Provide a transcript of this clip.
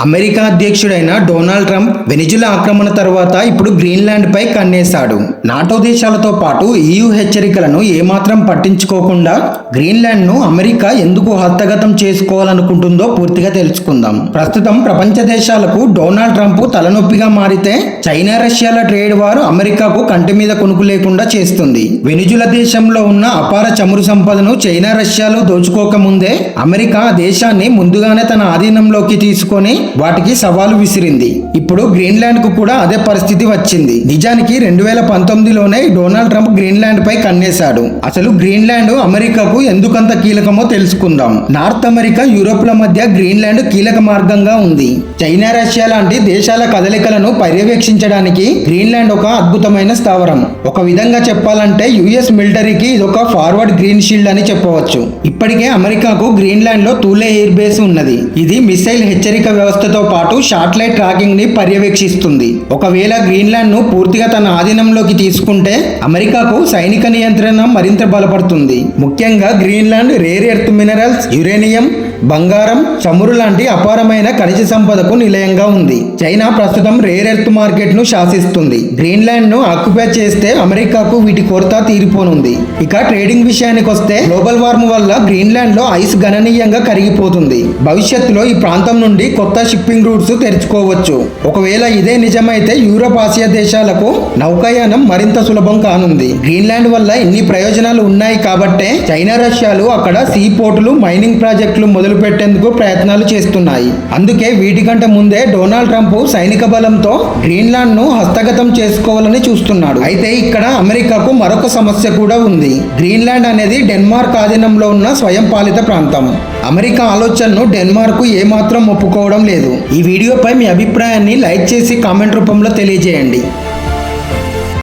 America అధ్యక్షుడైన Donald Trump Venezuela ఆక్రమణ తర్వాత ఇప్పుడు గ్రీన్లాండ్ పై కన్నేశాడు. నాటో దేశాలతో పాటు EU హెచ్చరికలను ఏమాత్రం పట్టించుకోకుండా గ్రీన్లాండ్ ను అమెరికా ఎందుకు హస్తగతం చేసుకోవాలనుకుంటుందో పూర్తిగా తెలుసుకుందాం. ప్రస్తుతం ప్రపంచ దేశాలకు డొనాల్డ్ ట్రంప్ తలనొప్పిగా మారితే చైనా రష్యాల ట్రేడ్ వార్ అమెరికాకు కంటి మీద కొనుకు లేకుండా చేస్తుంది. వెనిజులా దేశంలో ఉన్న అపార చమురు సంపదను చైనా రష్యాలు దోచుకోకముందే అమెరికా ఆ దేశాన్ని ముందుగానే తన ఆధీనంలోకి తీసుకొని వాటికి సవాలు విసిరింది. ఇప్పుడు గ్రీన్లాండ్ కు కూడా అదే పరిస్థితి వచ్చింది. నిజానికి 2019లోనే డొనాల్డ్ ట్రంప్ గ్రీన్లాండ్ పై కన్నేశాడు. అసలు గ్రీన్లాండ్ అమెరికాకు ఎందుకంత కీలకమో తెలుసుకుందాం. నార్త్ అమెరికా, యూరోప్ల మధ్య గ్రీన్లాండ్ కీలక మార్గంగా ఉంది. చైనా రష్యా లాంటి దేశాల కదలికలను పర్యవేక్షించడానికి గ్రీన్లాండ్ ఒక అద్భుతమైన స్థావరం. ఒక విధంగా చెప్పాలంటే US మిలిటరీకి ఇదొక ఫార్వర్డ్ గ్రీన్ షీల్డ్ అని చెప్పవచ్చు. ఇప్పటికే అమెరికాకు గ్రీన్లాండ్ లో తూలే ఎయిర్ బేస్ ఉన్నది. ఇది మిసైల్ హెచ్చరిక వ్యవస్థతో పాటు శాటిలైట్ ట్రాకింగ్ ని పర్యవేక్షిస్తుంది. ఒకవేళ గ్రీన్లాండ్ ను పూర్తిగా తన ఆధీనంలోకి తీసుకుంటే అమెరికాకు సైనిక నియంత్రణ మరింత బలపడుతుంది. ముఖ్యంగా Greenland rare earth minerals, uranium, బంగారం, చమురు లాంటి అపారమైన ఖనిజ సంపదకు నిలయంగా ఉంది. చైనా ప్రస్తుతం రేర్ ఎర్త్ మార్కెట్ ను శాసిస్తుంది. గ్రీన్లాండ్ ను ఆక్యుపై చేస్తే అమెరికాకు వీటి కొరత తీరిపోనుంది. ఇక ట్రేడింగ్ విషయానికి వస్తే గ్లోబల్ వార్మ్ వల్ల గ్రీన్లాండ్ లో ఐస్ గణనీయంగా కరిగిపోతుంది. భవిష్యత్తులో ఈ ప్రాంతం నుండి కొత్త షిప్పింగ్ రూట్స్ తెరుచుకోవచ్చు. ఒకవేళ ఇదే నిజమైతే యూరోప్, ఆసియా దేశాలకు నౌకాయానం మరింత సులభం కానుంది. గ్రీన్లాండ్ వల్ల ఇన్ని ప్రయోజనాలు ఉన్నాయి కాబట్టే చైనా రష్యాలు అక్కడ సీ పోర్టులు, మైనింగ్ ప్రాజెక్టులు మొదలు పెట్టేందుకు ప్రయత్నాలు చేస్తున్నాయి. అందుకే వీటికంటే ముందే డొనాల్డ్ ట్రంప్ సైనిక బలంతో గ్రీన్లాండ్ ను హస్తగతం చేసుకోవాలని చూస్తున్నాడు. అయితే ఇక్కడ అమెరికాకు మరొక సమస్య కూడా ఉంది. గ్రీన్లాండ్ అనేది డెన్మార్క్ ఆధీనంలో ఉన్న స్వయం పాలిత ప్రాంతం. అమెరికా ఆలోచనను డెన్మార్క్ ఏమాత్రం ఒప్పుకోవడం లేదు. ఈ వీడియోపై మీ అభిప్రాయాన్ని లైక్ చేసి కామెంట్ రూపంలో తెలియజేయండి.